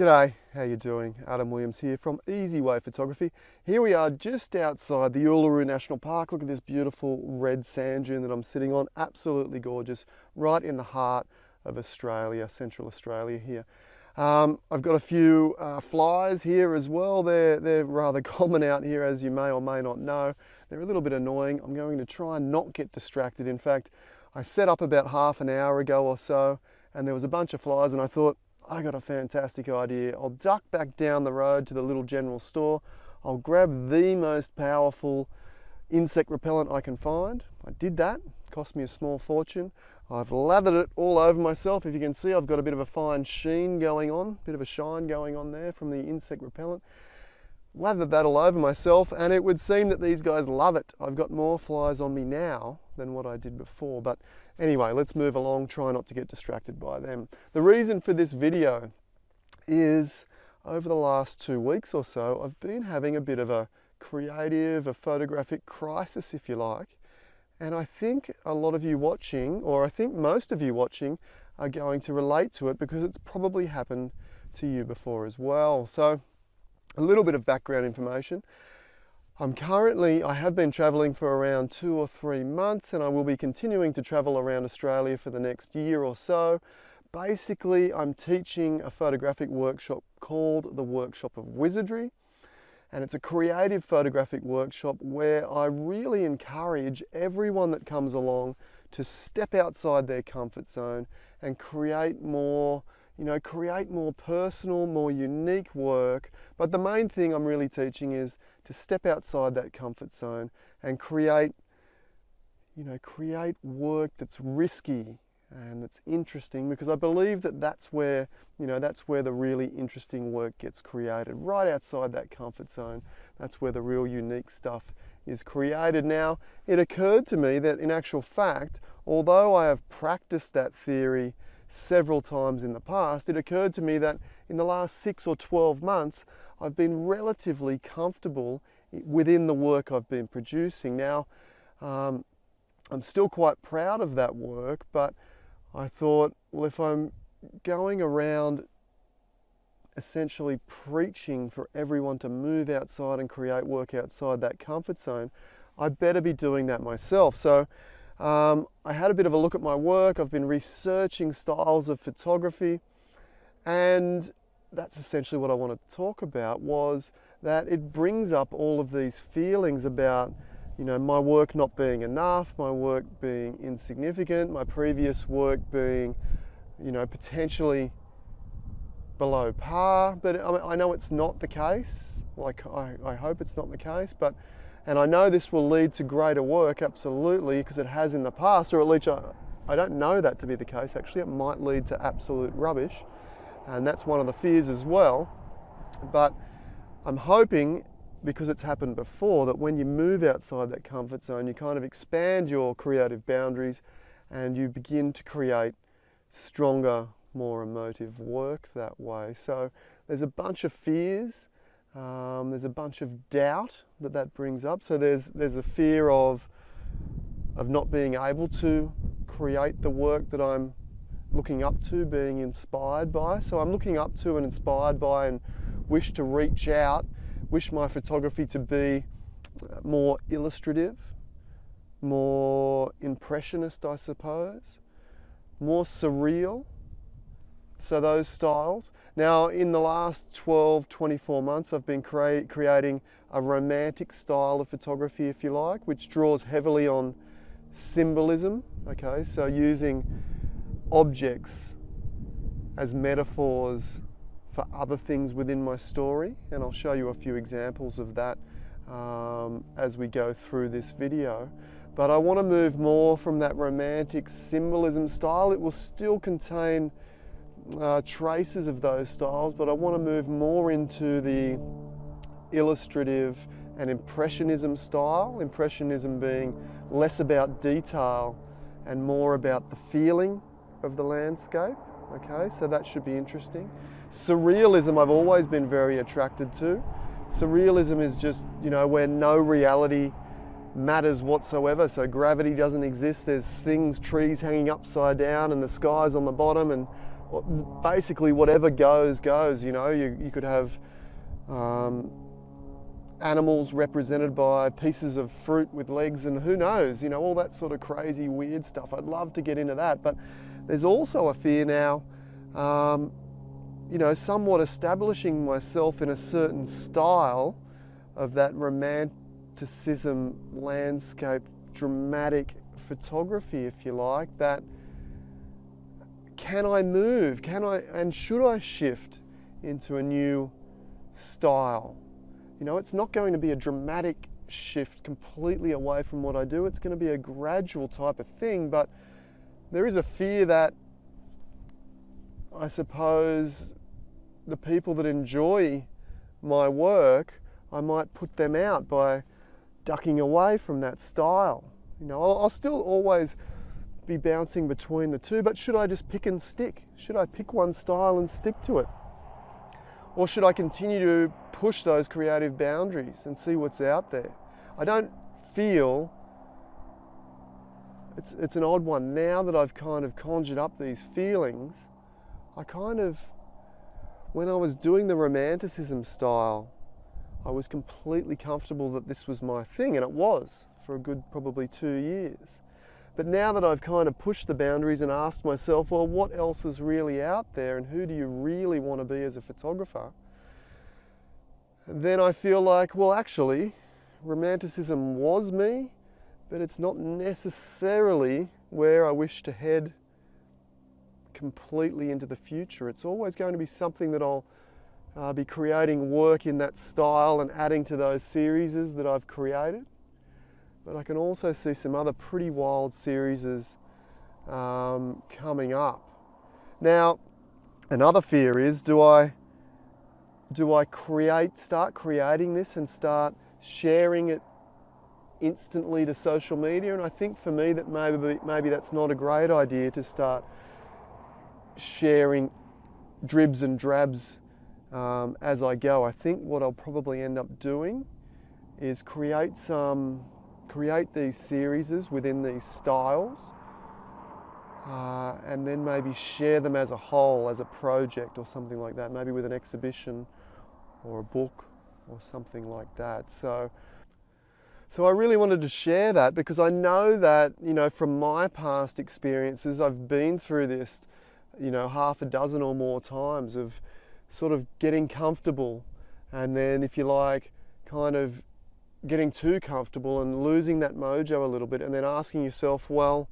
G'day, how you doing? Adam Williams here from Easy Way Photography. Here we are just outside the Uluru National Park. Look at this beautiful red sand dune that I'm sitting on. Absolutely gorgeous, right in the heart of Australia, Central Australia here. I've got a few flies here as well. They're rather common out here, as you may or may not know. They're a little bit annoying. I'm going to try and not get distracted. In fact, I set up about half an hour ago or so, and there was a bunch of flies, and I thought, I got a fantastic idea. I'll duck back down the road to the little general store. I'll grab the most powerful insect repellent I can find. I did that, cost me a small fortune. I've lathered it all over myself. If you can see, I've got a bit of a fine sheen going on, a bit of a shine going on there from the insect repellent. Lathered that all over myself, and it would seem that these guys love it. I've got more flies on me now than what I did before, but anyway, let's move along, try not to get distracted by them. The reason for this video is over the last 2 weeks or so, I've been having a bit of a creative, a photographic crisis, if you like. And I think a lot of you watching, or I think most of you watching, are going to relate to it because it's probably happened to you before as well. So a little bit of background information. I have been traveling for around 2 or 3 months, and I will be continuing to travel around Australia for the next year or so. Basically, I'm teaching a photographic workshop called the Workshop of Wizardry, and it's a creative photographic workshop where I really encourage everyone that comes along to step outside their comfort zone and create more personal, more unique work. But the main thing I'm really teaching is to step outside that comfort zone and create work that's risky and that's interesting, because I believe that that's where the really interesting work gets created, right outside that comfort zone. That's where the real unique stuff is created. Now, it occurred to me that in actual fact, although I have practiced that theory several times in the past, it occurred to me that in the last 6 or 12 months, I've been relatively comfortable within the work I've been producing. Now, I'm still quite proud of that work, but I thought, well, if I'm going around essentially preaching for everyone to move outside and create work outside that comfort zone, I better be doing that myself. So I had a bit of a look at my work. I've been researching styles of photography, and that's essentially what I wanted to talk about, was that it brings up all of these feelings about my work not being enough, my work being insignificant, my previous work being potentially below par. But I know it's not the case. Like, I hope it's not the case, and I know this will lead to greater work, absolutely, because it has in the past, or at least I don't know that to be the case. Actually, it might lead to absolute rubbish, and that's one of the fears as well. But I'm hoping, because it's happened before, that when you move outside that comfort zone, you kind of expand your creative boundaries and you begin to create stronger, more emotive work that way. So there's a bunch of fears. There's a bunch of doubt that brings up. So there's the fear of not being able to create the work that I'm looking up to, being inspired by. So I'm looking up to and inspired by, and wish to reach out, wish my photography to be more illustrative, more impressionist, I suppose, more surreal. So those styles. Now, in the last 12, 24 months, I've been creating a romantic style of photography, if you like, which draws heavily on symbolism, okay? So using objects as metaphors for other things within my story, and I'll show you a few examples of that as we go through this video. But I want to move more from that romantic symbolism style. It will still contain traces of those styles, but I want to move more into the illustrative and impressionism style. Impressionism being less about detail and more about the feeling of the landscape. Okay, so that should be interesting. Surrealism I've always been very attracted to. Surrealism is just, where no reality matters whatsoever. So gravity doesn't exist. There's things, trees hanging upside down, and the sky's on the bottom, and basically whatever goes, goes. You know, you could have animals represented by pieces of fruit with legs, and who knows, you know, all that sort of crazy, weird stuff. I'd love to get into that, but there's also a fear now, you know, somewhat establishing myself in a certain style of that romanticism, landscape, dramatic photography, if you like, that can I move? Can I, and should I shift into a new style? You know, it's not going to be a dramatic shift completely away from what I do. It's going to be a gradual type of thing, but there is a fear that I suppose the people that enjoy my work, I might put them out by ducking away from that style. You know, I'll still always be bouncing between the two, but should I just pick and stick? Should I pick one style and stick to it? Or should I continue to push those creative boundaries and see what's out there? I don't feel, it's an odd one, now that I've kind of conjured up these feelings, I kind of, when I was doing the romanticism style, I was completely comfortable that this was my thing, and it was for a good probably 2 years. But now that I've kind of pushed the boundaries and asked myself, well, what else is really out there and who do you really want to be as a photographer? Then I feel like, well, actually, romanticism was me, but it's not necessarily where I wish to head completely into the future. It's always going to be something that I'll be creating work in that style and adding to those series that I've created. But I can also see some other pretty wild series coming up. Now, another fear is, do I start creating this and start sharing it instantly to social media? And I think for me that maybe that's not a great idea, to start sharing dribs and drabs as I go. I think what I'll probably end up doing is create these series within these styles, and then maybe share them as a whole, as a project or something like that, maybe with an exhibition or a book or something like that. So I really wanted to share that because I know that, you know, from my past experiences, I've been through this, you know, half a dozen or more times of sort of getting comfortable and then, if you like, kind of getting too comfortable and losing that mojo a little bit, and then asking yourself, well,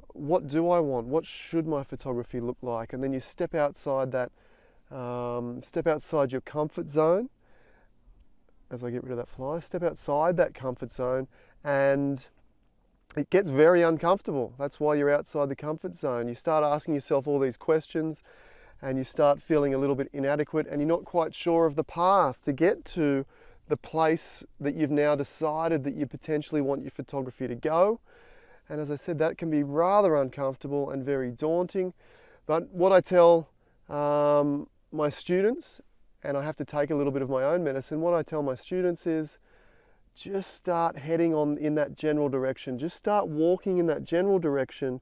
what do I want? What should my photography look like? And then you step outside that, step outside your comfort zone. As I get rid of that fly, step outside that comfort zone, and it gets very uncomfortable. That's why you're outside the comfort zone. You start asking yourself all these questions, and you start feeling a little bit inadequate, and you're not quite sure of the path to get to the place that you've now decided that you potentially want your photography to go. And as I said, that can be rather uncomfortable and very daunting. But what I tell my students, and I have to take a little bit of my own medicine, what I tell my students is just start heading on in that general direction. Just start walking in that general direction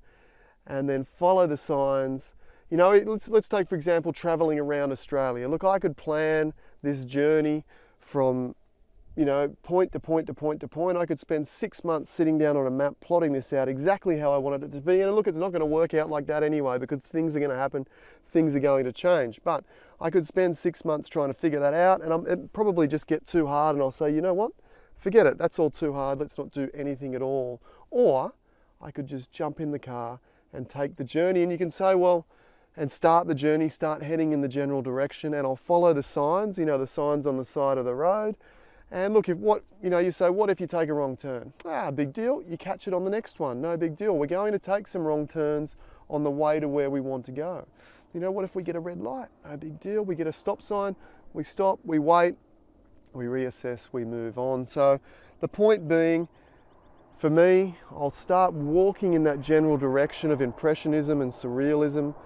and then follow the signs. You know, let's take, for example, traveling around Australia. Look, I could plan this journey from, you know, point to point to point to point. I could spend 6 months sitting down on a map plotting this out exactly how I wanted it to be. And look, it's not going to work out like that anyway, because things are going to happen, things are going to change. But I could spend 6 months trying to figure that out, and it'd probably just get too hard, and I'll say, you know what, forget it, that's all too hard, let's not do anything at all. Or I could just jump in the car and take the journey, and you can say, well, and start the journey, start heading in the general direction, and I'll follow the signs, you know, the signs on the side of the road. And look, you say, what if you take a wrong turn? Big deal, you catch it on the next one, no big deal. We're going to take some wrong turns on the way to where we want to go. You know, what if we get a red light? No big deal, we get a stop sign, we stop, we wait, we reassess, we move on. So the point being, for me, I'll start walking in that general direction of Impressionism and Surrealism.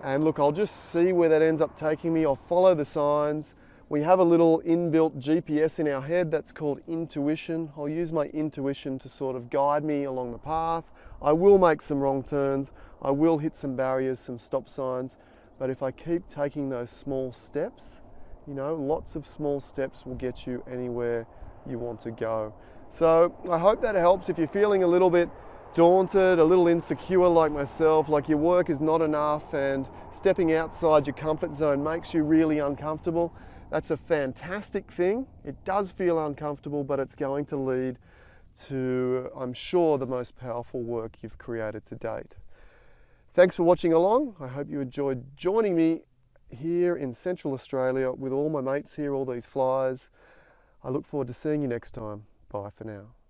And look, I'll just see where that ends up taking me. I'll follow the signs. We have a little inbuilt GPS in our head that's called intuition. I'll use my intuition to sort of guide me along the path. I will make some wrong turns, I will hit some barriers, some stop signs, but if I keep taking those small steps, you know, lots of small steps will get you anywhere you want to go. So I hope that helps. If you're feeling a little bit daunted, a little insecure like myself, like your work is not enough and stepping outside your comfort zone makes you really uncomfortable, that's a fantastic thing. It does feel uncomfortable, but it's going to lead to, I'm sure, the most powerful work you've created to date. Thanks for watching along. I hope you enjoyed joining me here in Central Australia with all my mates here, all these flyers. I look forward to seeing you next time. Bye for now.